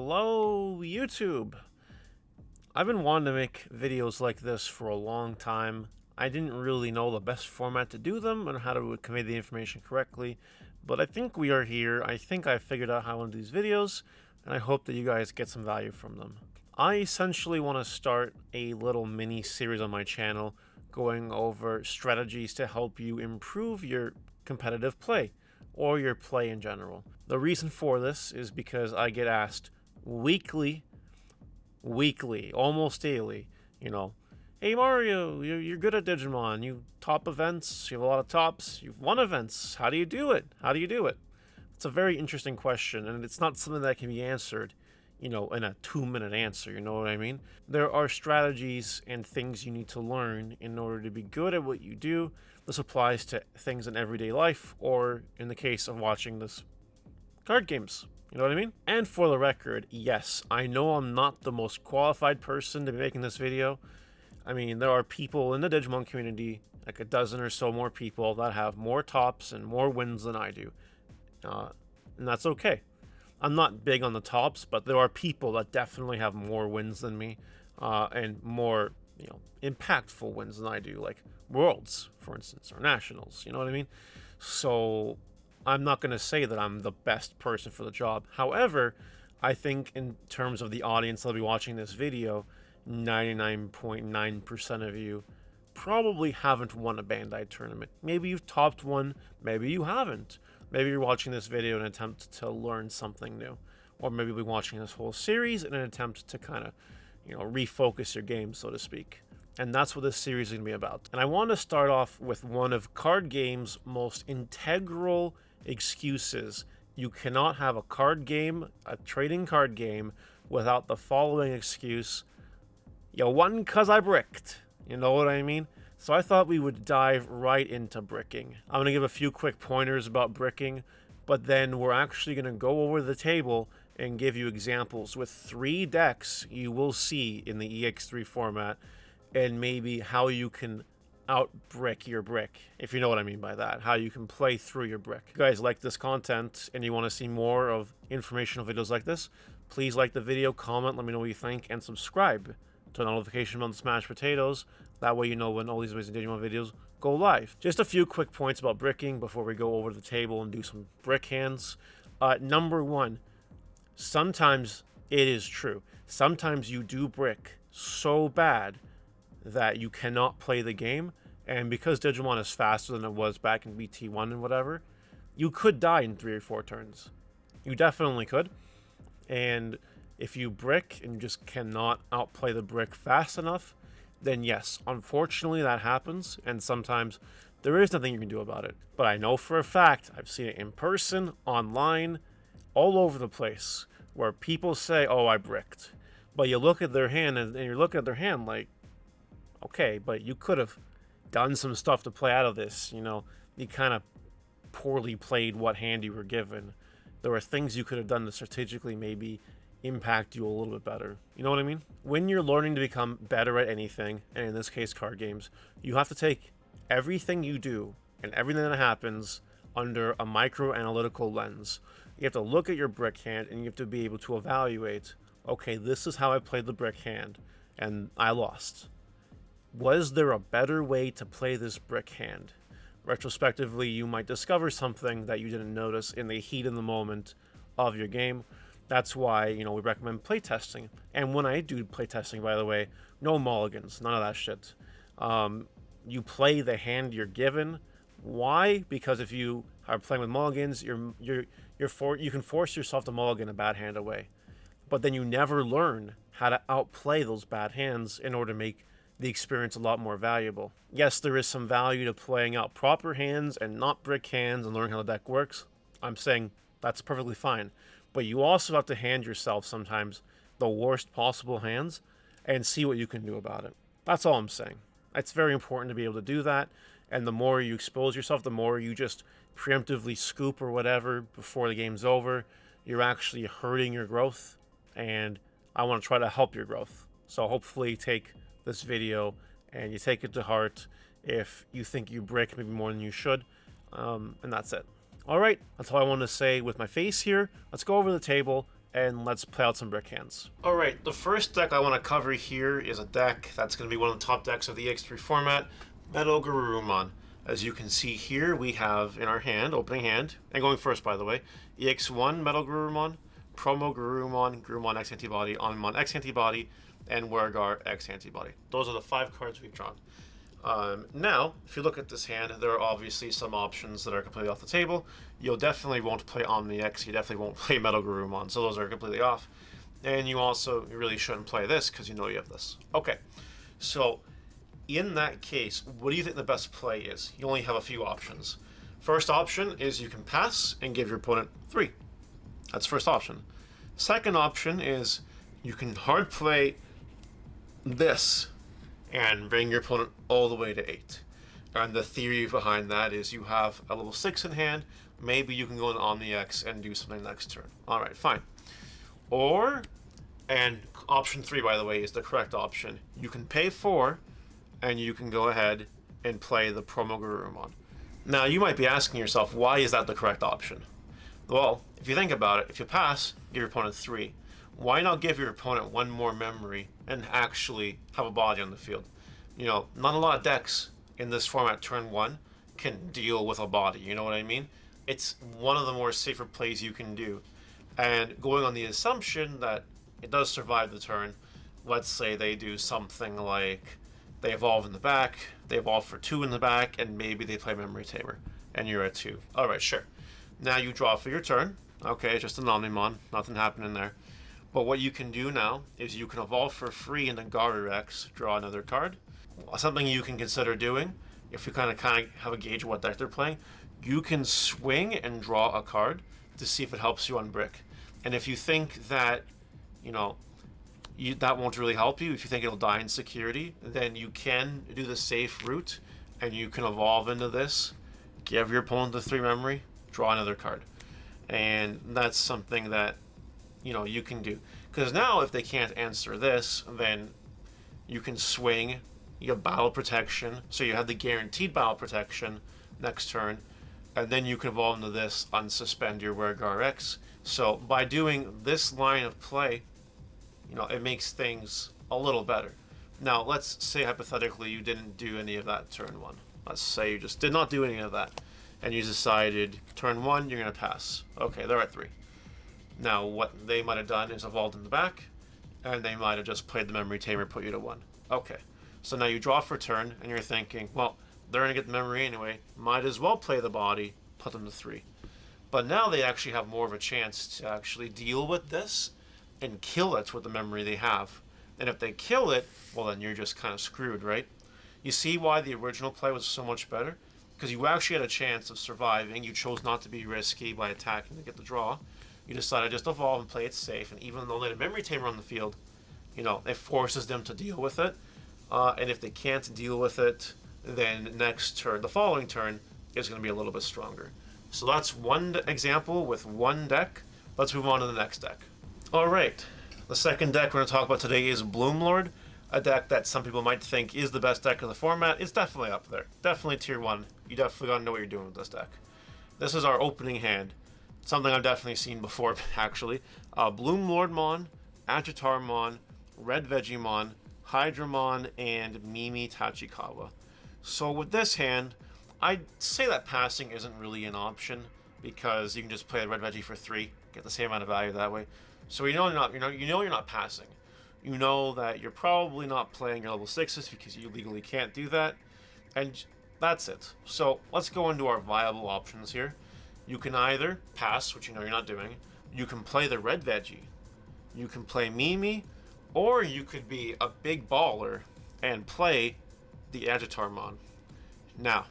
Hello, YouTube. I've been wanting to make videos like this for a long time. I didn't really know the best format to do them and how to convey the information correctly, but I think we are here. I think I figured out how I want to do these videos, and I hope that you guys get some value from them. I essentially want to start a little mini series on my channel going over strategies to help you improve your competitive play or your play in general. The reason for this is because I get asked weekly, almost daily, hey Mario, you're good at Digimon, you top events, you have a lot of tops, you've won events, how do you do it? It's a very interesting question, and it's not something that can be answered, in a 2-minute answer, you know what I mean? There are strategies and things you need to learn in order to be good at what you do. This applies to things in everyday life, or in the case of watching this, card games. You know what I mean? And for the record, yes, I know I'm not the most qualified person to be making this video. I mean, there are people in the Digimon community, like a dozen or so more people, that have more tops and more wins than I do. And that's okay. I'm not big on the tops, but there are people that definitely have more wins than me, and more, impactful wins than I do, like Worlds, for instance, or Nationals, you know what I mean? So I'm not going to say that I'm the best person for the job. However, I think in terms of the audience that'll be watching this video, 99.9% of you probably haven't won a Bandai tournament. Maybe you've topped one, maybe you haven't. Maybe you're watching this video in an attempt to learn something new. Or maybe you'll be watching this whole series in an attempt to kind of, refocus your game, so to speak. And that's what this series is going to be about. And I want to start off with one of card games' most integral excuses. You cannot have a card game, a trading card game, without the following excuse: you won 'cause I bricked. You know what I mean? So I thought we would dive right into bricking. I'm going to give a few quick pointers about bricking, but then we're actually going to go over the table and give you examples with 3 decks you will see in the EX3 format, and maybe how you can out-brick your brick, if you know what I mean by that, how you can play through your brick. If you guys like this content and you want to see more of informational videos like this, please like the video, comment, let me know what you think, and subscribe to the notification bell to smash potatoes. That way you know when all these amazing Digimon videos go live. Just a few quick points about bricking before we go over to the table and do some brick hands. Number 1, sometimes it is true. Sometimes you do brick so bad that you cannot play the game, and because Digimon is faster than it was back in BT1 and whatever, you could die in 3 or 4 turns. You definitely could. And if you brick and you just cannot outplay the brick fast enough, then yes, unfortunately that happens, and sometimes there is nothing you can do about it. But I know for a fact, I've seen it in person, online, all over the place, where people say, oh, I bricked. But you look at their hand, and you're looking at their hand like, okay, but you could have done some stuff to play out of this. You kind of poorly played what hand you were given. There were things you could have done to strategically maybe impact you a little bit better. You know what I mean? When you're learning to become better at anything, and in this case card games, you have to take everything you do and everything that happens under a micro-analytical lens. You have to look at your brick hand, and you have to be able to evaluate, okay, this is how I played the brick hand, and I lost. Was there a better way to play this brick hand? Retrospectively, you might discover something that you didn't notice in the heat of the moment of your game. That's why, we recommend playtesting. And when I do playtesting, by the way, no mulligans, none of that shit. You play the hand you're given. Why? Because if you are playing with mulligans, you can force yourself to mulligan a bad hand away. But then you never learn how to outplay those bad hands in order to make the experience a lot more valuable. Yes, there is some value to playing out proper hands and not brick hands and learning how the deck works. I'm saying that's perfectly fine. But you also have to hand yourself sometimes the worst possible hands and see what you can do about it. That's all I'm saying. It's very important to be able to do that. And the more you expose yourself, the more you just preemptively scoop or whatever before the game's over, you're actually hurting your growth. And I want to try to help your growth. So hopefully take this video and you take it to heart if you think you brick maybe more than you should. And that's it. Alright, that's all I wanted to say with my face here. Let's go over the table and let's play out some brick hands. Alright, the first deck I want to cover here is a deck that's going to be one of the top decks of the EX3 format, Metalgarurumon. As you can see here, we have in our hand, opening hand, and going first by the way, EX1 Metalgarurumon, Promo Garurumon, Garurumon X Antibody, Onmon X Antibody, and Wergar X Antibody. Those are the 5 cards we've drawn. Now, if you look at this hand, there are obviously some options that are completely off the table. You'll definitely won't play Omni X, you definitely won't play Metalgarurumon, so those are completely off. And you really shouldn't play this because you know you have this. Okay, so in that case, what do you think the best play is? You only have a few options. First option is you can pass and give your opponent 3. That's first option. Second option is you can hard play this and bring your opponent all the way to 8. And the theory behind that is you have a level 6 in hand, maybe you can go on Omni X and do something next turn. Alright, fine. Or, and option 3 by the way is the correct option, you can pay 4 and you can go ahead and play the Promo Garurumon. Now you might be asking yourself, why is that the correct option? Well, if you think about it, if you pass, give your opponent 3. Why not give your opponent 1 more memory and actually have a body on the field? You know, not a lot of decks in this format turn 1 can deal with a body, you know what I mean? It's one of the more safer plays you can do. And going on the assumption that it does survive the turn, let's say they do something like they evolve in the back, they evolve for 2 in the back, and maybe they play Memory Tamer, and you're at 2. Alright, sure. Now you draw for your turn. Okay, just an Omnimon, nothing happening there. But what you can do now is you can evolve for free into Garu X, draw another card. Something you can consider doing, if you kind of have a gauge of what deck they're playing, you can swing and draw a card to see if it helps you on brick. And if you think that, you know, that won't really help you, if you think it'll die in security, then you can do the safe route and you can evolve into this, give your opponent the 3 memory, draw another card. And that's something that, you know, you can do. Because now if they can't answer this, then you can swing, you have battle protection, so you have the guaranteed battle protection next turn, and then you can evolve into this, unsuspend your Wergar X. So by doing this line of play, you know, it makes things a little better. Now, let's say hypothetically you didn't do any of that turn 1. Let's say you just did not do any of that, and you decided turn 1 you're going to pass. Okay, they're at 3. Now, what they might have done is evolved in the back, and they might have just played the Memory Tamer, put you to 1. Okay, so now you draw for turn, and you're thinking, well, they're going to get the memory anyway, might as well play the body, put them to 3. But now they actually have more of a chance to actually deal with this and kill it with the memory they have. And if they kill it, well then you're just kind of screwed, right? You see why the original play was so much better? Because you actually had a chance of surviving. You chose not to be risky by attacking to get the draw. You decided just evolve and play it safe, and even though they had a Memory Tamer on the field, you know, it forces them to deal with it. And if they can't deal with it, then next turn, the following turn, is going to be a little bit stronger. So that's one example with one deck. Let's move on to the next deck. Alright, the second deck we're going to talk about today is Bloomlord, a deck that some people might think is the best deck in the format. It's definitely up there. Definitely tier 1. You definitely got to know what you're doing with this deck. This is our opening hand. Something I've definitely seen before, actually. Bloomlordmon, Agitarmon, Red Vegiemon, Hydramon, and Mimi Tachikawa. So with this hand, I'd say that passing isn't really an option because you can just play the Red Veggie for 3, get the same amount of value that way. So you know you're not passing. You know that you're probably not playing your level 6s because you legally can't do that, and that's it. So let's go into our viable options here. You can either pass, which you know you're not doing. You can play the Red Veggie. You can play Mimi, or you could be a big baller and play the Agitarmon. Now,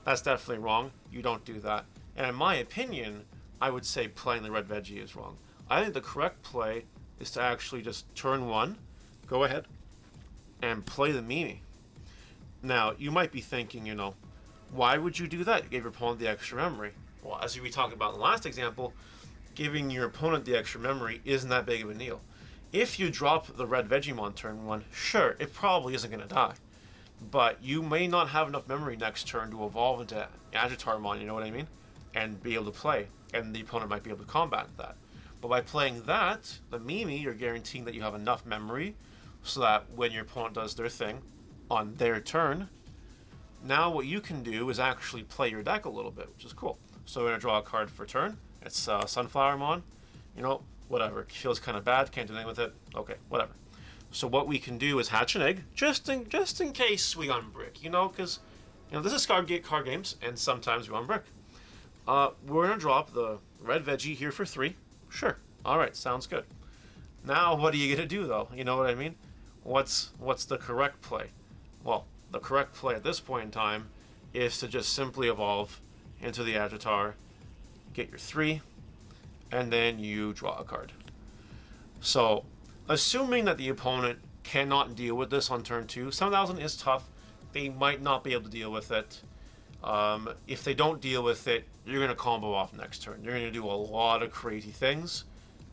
that's definitely wrong. You don't do that. And in my opinion, I would say playing the Red Veggie is wrong. I think the correct play is to actually just turn 1, go ahead, and play the Mimi. Now, you might be thinking, you know, why would you do that? You gave your opponent the extra memory. Well, as we talked about in the last example, giving your opponent the extra memory isn't that big of a deal. If you drop the Red Vegiemon turn 1, sure, it probably isn't going to die. But you may not have enough memory next turn to evolve into Agitarmon, you know what I mean? And be able to play. And the opponent might be able to combat that. But by playing that, the Mimi, you're guaranteeing that you have enough memory so that when your opponent does their thing on their turn, now what you can do is actually play your deck a little bit, which is cool. So we're going to draw a card for turn. It's Sunflowermon. You know, whatever. Feels kind of bad. Can't do anything with it. Okay, whatever. So what we can do is hatch an egg, just in case we unbrick. You know, because this is card games, and sometimes we unbrick. We're going to drop the red veggie here for 3. Sure. All right, sounds good. Now, what are you going to do, though? You know what I mean? What's the correct play? Well, the correct play at this point in time is to just simply evolve into the Agitar, get your 3, and then you draw a card. So, assuming that the opponent cannot deal with this on turn 2, 7,000 is tough. They might not be able to deal with it. If they don't deal with it, you're going to combo off next turn. You're going to do a lot of crazy things,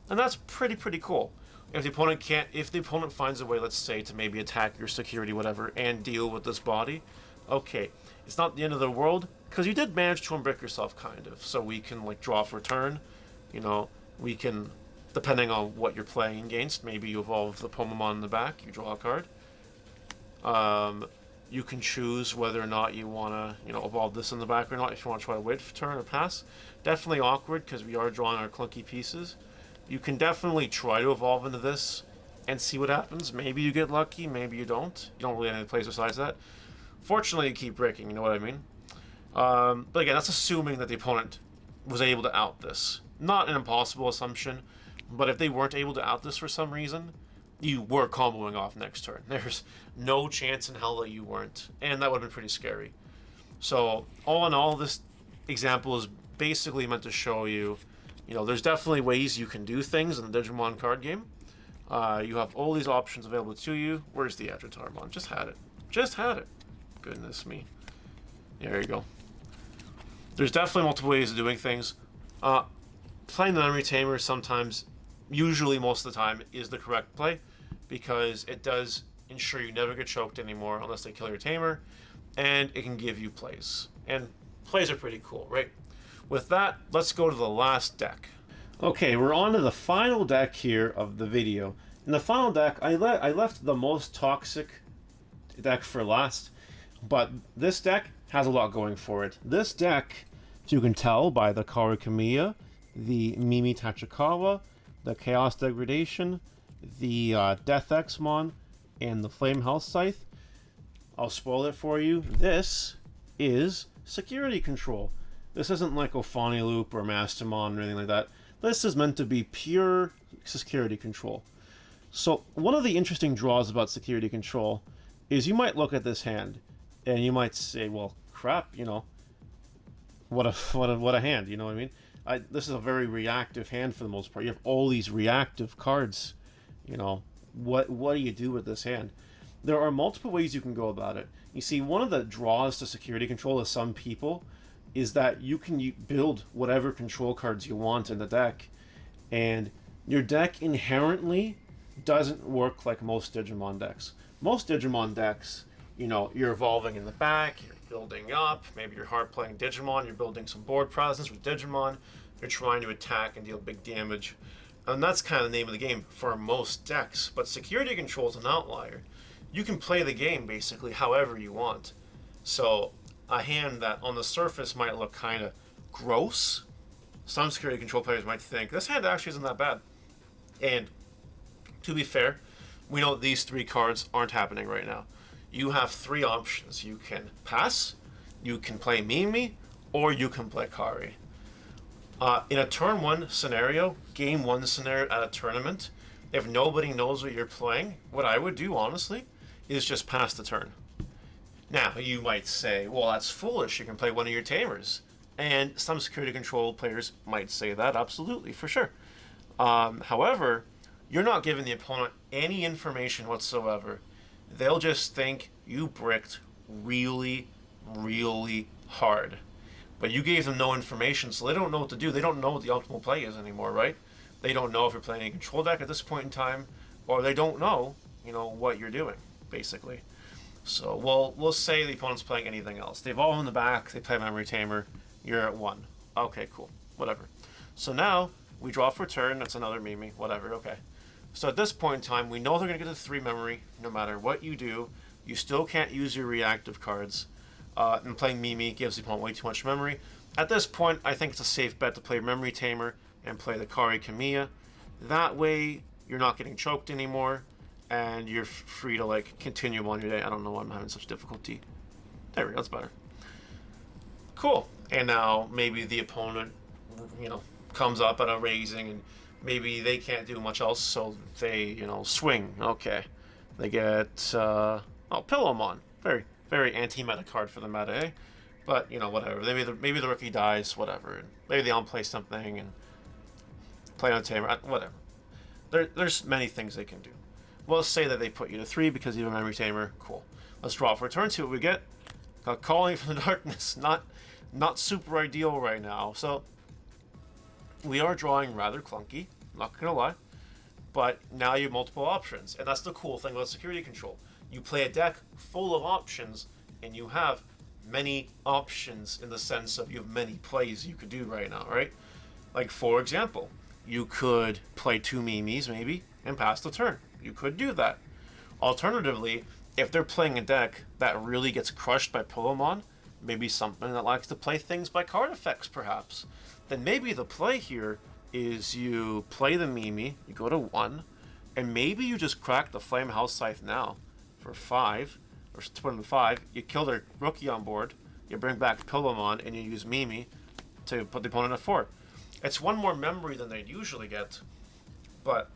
and that's pretty cool. If the opponent finds a way, let's say, to maybe attack your security, whatever, and deal with this body, okay, it's not the end of the world, because you did manage to unbrick yourself, kind of. So we can, like, draw for turn. You know, we can, depending on what you're playing against, maybe you evolve the Pomamon in the back, you draw a card. You can choose whether or not you want to, evolve this in the back or not, if you want to try to wait for turn or pass. Definitely awkward, because we are drawing our clunky pieces. You can definitely try to evolve into this and see what happens. Maybe you get lucky, maybe you don't. You don't really have any plays besides that. Fortunately, you keep breaking, you know what I mean? But again, that's assuming that the opponent was able to out this. Not an impossible assumption, but if they weren't able to out this for some reason, you were comboing off next turn. There's no chance in hell that you weren't, and that would have been pretty scary. So, all in all, this example is basically meant to show you, there's definitely ways you can do things in the Digimon card game. You have all these options available to you. Where's the Agitarmon? Just had it. Just had it. Goodness me. There you go. There's definitely multiple ways of doing things. Playing the Memory Tamer sometimes, usually most of the time, is the correct play, because it does ensure you never get choked anymore unless they kill your Tamer, and it can give you plays. And plays are pretty cool, right? With that, let's go to the last deck. Okay, we're on to the final deck here of the video. In the final deck, I left the most toxic deck for last, but this deck has a lot going for it. This deck, as you can tell by the Karukamiya, the Mimi Tachikawa, the Chaos Degradation, the Death Exmon, and the Flame Health Scythe. I'll spoil it for you. This is Security Control. This isn't like Ophani Loop or Mastermon or anything like that. This is meant to be pure Security Control. So one of the interesting draws about Security Control is you might look at this hand and you might say, well, crap, what a hand, you know what I mean? This is a very reactive hand for the most part. You have all these reactive cards. What do you do with this hand? There are multiple ways you can go about it. You see, one of the draws to Security Control of some people is that you can build whatever control cards you want in the deck, and your deck inherently doesn't work like most Digimon decks. Most Digimon decks, you're evolving in the back, you're building up, maybe you're hard playing Digimon, you're building some board presence with Digimon, you're trying to attack and deal big damage, and that's kind of the name of the game for most decks. But Security Control is an outlier. You can play the game basically however you want. So a hand that on the surface might look kind of gross, some Security Control players might think, this hand actually isn't that bad. And to be fair, we know these 3 cards aren't happening right now. You have 3 options. You can pass, you can play Mimi, or you can play Kari. In a turn 1 scenario, game 1 scenario at a tournament, if nobody knows what you're playing, what I would do, honestly, is just pass the turn. Now, you might say, well, that's foolish. You can play one of your Tamers. And some Security Control players might say that, absolutely, for sure. However, you're not giving the opponent any information whatsoever. They'll just think you bricked really, really hard. But you gave them no information, so they don't know what to do. They don't know what the optimal play is anymore, right? They don't know if you're playing a control deck at this point in time, or they don't know, what you're doing, basically. So we'll say the opponent's playing anything else. They evolve in the back, they play Memory Tamer, you're at 1. Okay, cool. Whatever. So now, We draw for turn. That's another Mimi. Whatever. Okay. So at this point in time, we know they're going to get to 3 memory. No matter what you do, you still can't use your reactive cards. And playing Mimi gives the opponent way too much memory. At this point, I think it's a safe bet to play Memory Tamer and play the Kari Kamiya. That way, you're not getting choked anymore, and you're free to like continue on your day. I don't know why I'm having such difficulty. There we go. That's better. Cool. And now maybe the opponent, comes up at a raising, and maybe they can't do much else, so they, swing. Okay. They get, Pillowmon. Very, very anti-meta card for the meta, eh? But, whatever. Maybe the rookie dies, whatever. And maybe they unplay something and play on a Tamer, whatever. There's many things they can do. Well, let's say that they put you to 3 because you have a Memory Tamer. Cool. Let's draw for a turn, see what we get. Got Calling from the Darkness. Not super ideal right now. So, we are drawing rather clunky, not gonna lie. But now you have multiple options. And that's the cool thing about security control. You play a deck full of options, and you have many options in the sense of you have many plays you could do right now, right? Like, for example, you could play 2 Mimis, maybe, and pass the turn. You could do that. Alternatively, if they're playing a deck that really gets crushed by Pillowmon, maybe something that likes to play things by card effects, perhaps, then maybe the play here is you play the Mimi, you go to 1, and maybe you just crack the Flame House Scythe now for 5, or to put in 5, you kill their rookie on board, you bring back Pillowmon, and you use Mimi to put the opponent at 4. It's 1 more memory than they'd usually get, but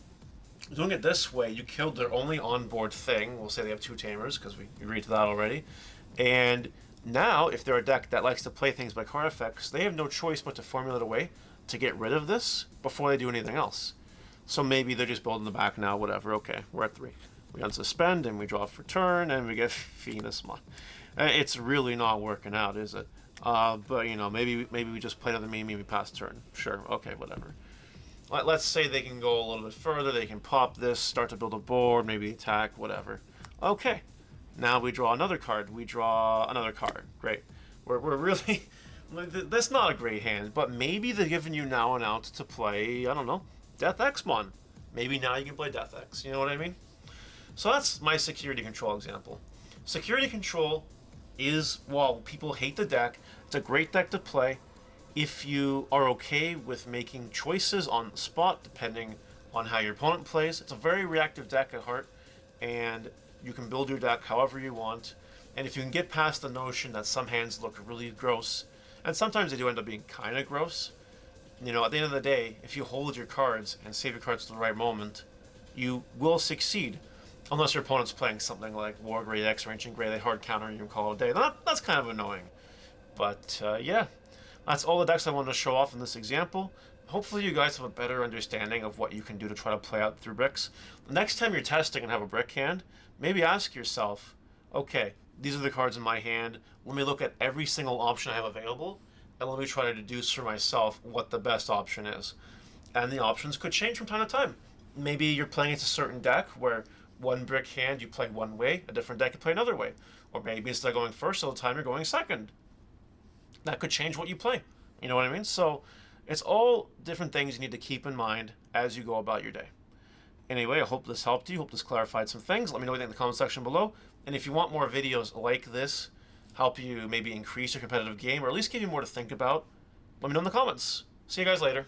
doing it this way, you killed their only on-board thing. We'll say they have 2 Tamers, because we agreed to that already. And now, if they're a deck that likes to play things by card effects, they have no choice but to formulate a way to get rid of this before they do anything else. So maybe they're just building the back now, whatever. Okay, we're at 3. We unsuspend, and we draw for turn, and we get Venusmon. It's really not working out, is it? But, maybe we just play another Mimi, we pass turn. Sure, okay, whatever. Let's say they can go a little bit further. They can pop this, start to build a board, maybe attack, whatever. Okay. Now we draw another card. We draw another card. Great. We're really... That's not a great hand, but maybe they're giving you now and out to play, I don't know, Death Xmon. Maybe now you can play Death X. You know what I mean? So that's my security control example. Security control is, while people hate the deck, it's a great deck to play if you are okay with making choices on the spot, depending on how your opponent plays. It's a very reactive deck at heart, and you can build your deck however you want. And if you can get past the notion that some hands look really gross, and sometimes they do end up being kind of gross, at the end of the day, if you hold your cards and save your cards to the right moment, you will succeed. Unless your opponent's playing something like War Grade X or Ancient Grade, they hard counter and you can call it a day. That's kind of annoying. But, yeah. That's all the decks I wanted to show off in this example. Hopefully you guys have a better understanding of what you can do to try to play out through bricks. The next time you're testing and have a brick hand, maybe ask yourself, okay, these are the cards in my hand. Let me look at every single option I have available, and let me try to deduce for myself what the best option is. And the options could change from time to time. Maybe you're playing into a certain deck where 1 brick hand you play one way, a different deck you play another way. Or maybe instead of going first all the time, you're going second. That could change what you play. You know what I mean? So it's all different things you need to keep in mind as you go about your day. Anyway, I hope this helped you. Hope this clarified some things. Let me know what you think in the comment section below. And if you want more videos like this, help you maybe increase your competitive game, or at least give you more to think about, let me know in the comments. See you guys later.